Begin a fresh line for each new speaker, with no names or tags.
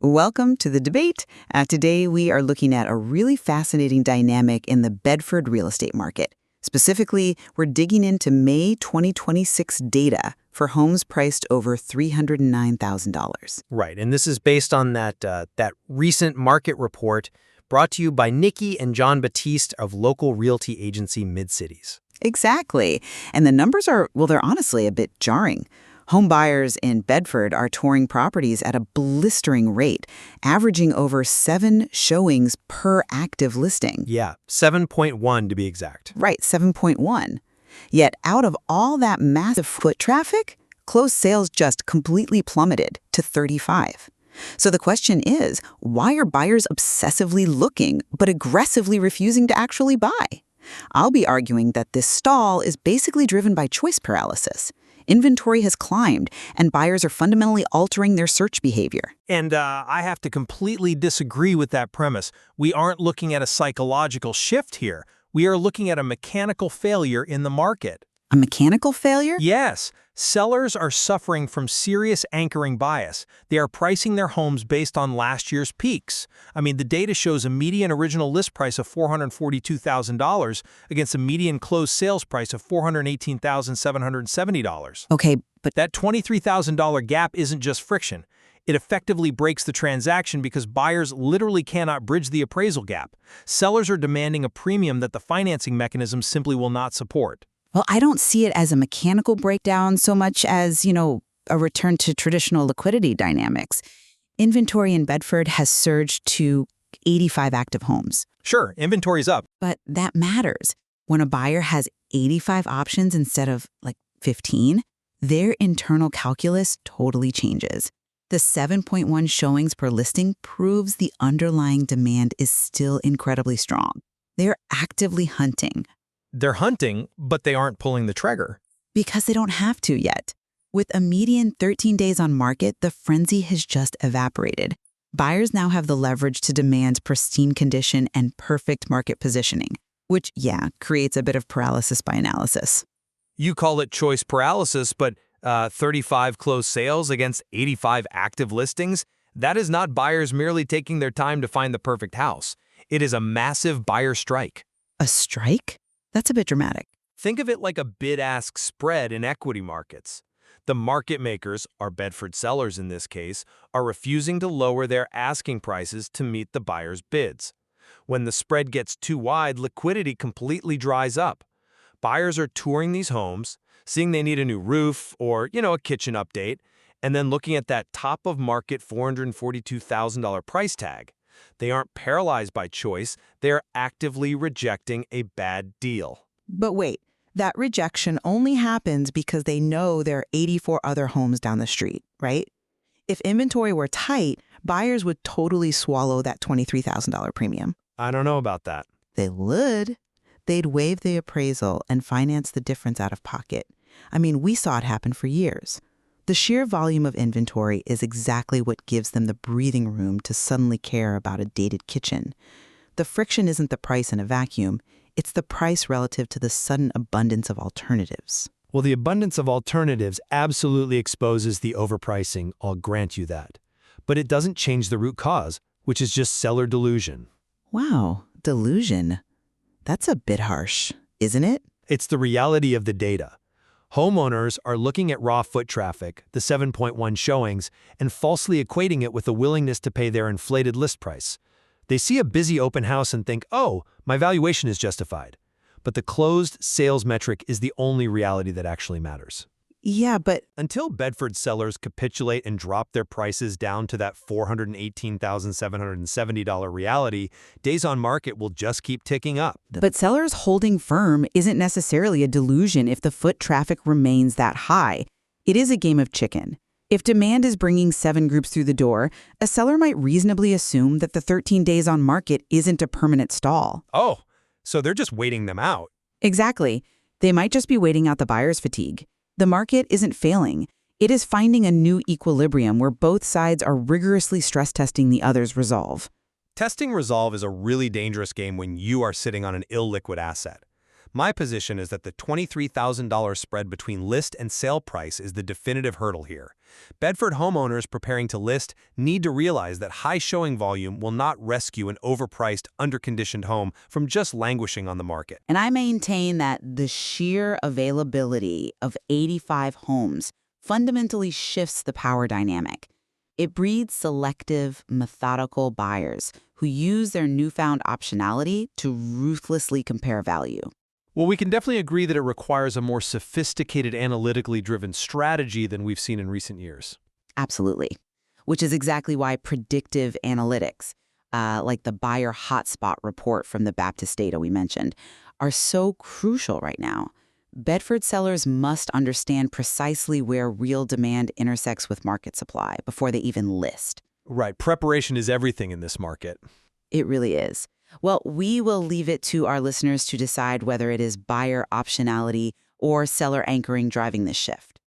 Welcome to the debate. Today we are looking at a really fascinating dynamic in the Bedford real estate market. Specifically, we're digging into May 2026 data for homes priced over $309,000.
Right, and this is based on that recent market report brought to you by Nikki and John Batiste of local realty agency Mid-Cities.
Exactly. And the numbers are, well, they're honestly a bit jarring. Home buyers in Bedford are touring properties at a blistering rate, averaging over 7 showings per active listing.
Yeah, 7.1 to be exact.
Right, 7.1. Yet out of all that massive foot traffic, closed sales just completely plummeted to 35. So the question is, why are buyers obsessively looking but aggressively refusing to actually buy? I'll be arguing that this stall is basically driven by choice paralysis. Inventory has climbed, and buyers are fundamentally altering their search behavior.
And I have to completely disagree with that premise. We aren't looking at a psychological shift here. We are looking at a mechanical failure in the market.
A mechanical failure?
Yes, sellers are suffering from serious anchoring bias. They are pricing their homes based on last year's peaks. I mean, the data shows a median original list price of $442,000 against a median closed sales price of $418,770.
Okay, but
That $23,000 gap isn't just friction. It effectively breaks the transaction because buyers literally cannot bridge the appraisal gap. Sellers are demanding a premium that the financing mechanism simply will not support.
well, I don't see it as a mechanical breakdown so much as, a return to traditional liquidity dynamics. Inventory in Bedford has surged to 85 active homes.
Sure, inventory's up.
But that matters. When a buyer has 85 options instead of, 15, their internal calculus totally changes. The 7.1 showings per listing proves the underlying demand is still incredibly strong. They're actively hunting
They're hunting, but they aren't pulling the trigger.
because they don't have to yet. With a median 13 days on market, the frenzy has just evaporated. Buyers now have the leverage to demand pristine condition and perfect market positioning, which, creates a bit of paralysis by analysis.
You call it choice paralysis, but 35 closed sales against 85 active listings? That is not buyers merely taking their time to find the perfect house. It is a massive buyer strike.
A strike? That's a bit dramatic.
Think of it like a bid-ask spread in equity markets. The market makers, our Bedford sellers in this case, are refusing to lower their asking prices to meet the buyer's bids. When the spread gets too wide, liquidity completely dries up. Buyers are touring these homes, seeing they need a new roof or, a kitchen update, and then looking at that top-of-market $442,000 price tag. They aren't paralyzed by choice, they are actively rejecting a bad deal.
But wait, that rejection only happens because they know there are 84 other homes down the street, right? If inventory were tight, buyers would totally swallow that $23,000 premium.
I don't know about that.
They would. They'd waive the appraisal and finance the difference out of pocket. I mean, we saw it happen for years. The sheer volume of inventory is exactly what gives them the breathing room to suddenly care about a dated kitchen. The friction isn't the price in a vacuum. It's the price relative to the sudden abundance of alternatives.
Well, the abundance of alternatives absolutely exposes the overpricing, I'll grant you that. But it doesn't change the root cause, which is just seller delusion.
Wow, delusion. That's a bit harsh, isn't it?
It's the reality of the data. Homeowners are looking at raw foot traffic, the 7.1 showings, and falsely equating it with a willingness to pay their inflated list price. They see a busy open house and think, oh, my valuation is justified. But the closed sales metric is the only reality that actually matters.
Yeah, but
Until Bedford sellers capitulate and drop their prices down to that $418,770 reality, days on market will just keep ticking up.
sellers holding firm isn't necessarily a delusion if the foot traffic remains that high. It is a game of chicken. If demand is bringing 7 groups through the door, a seller might reasonably assume that the 13 days on market isn't a permanent stall.
Oh, so they're just waiting them out.
Exactly. They might just be waiting out the buyer's fatigue. The market isn't failing. It is finding a new equilibrium where both sides are rigorously stress testing the other's resolve.
Testing resolve is a really dangerous game when you are sitting on an illiquid asset. My position is that the $23,000 spread between list and sale price is the definitive hurdle here. Bedford homeowners preparing to list need to realize that high showing volume will not rescue an overpriced, underconditioned home from just languishing on the market.
And I maintain that the sheer availability of 85 homes fundamentally shifts the power dynamic. It breeds selective, methodical buyers who use their newfound optionality to ruthlessly compare value.
Well, we can definitely agree that it requires a more sophisticated, analytically driven strategy than we've seen in recent years.
Absolutely. Which is exactly why predictive analytics, like the buyer hotspot report from the Baptist data we mentioned, are so crucial right now. Bedford sellers must understand precisely where real demand intersects with market supply before they even list.
Right, preparation is everything in this market.
It really is. Well, we will leave it to our listeners to decide whether it is buyer optionality or seller anchoring driving this shift.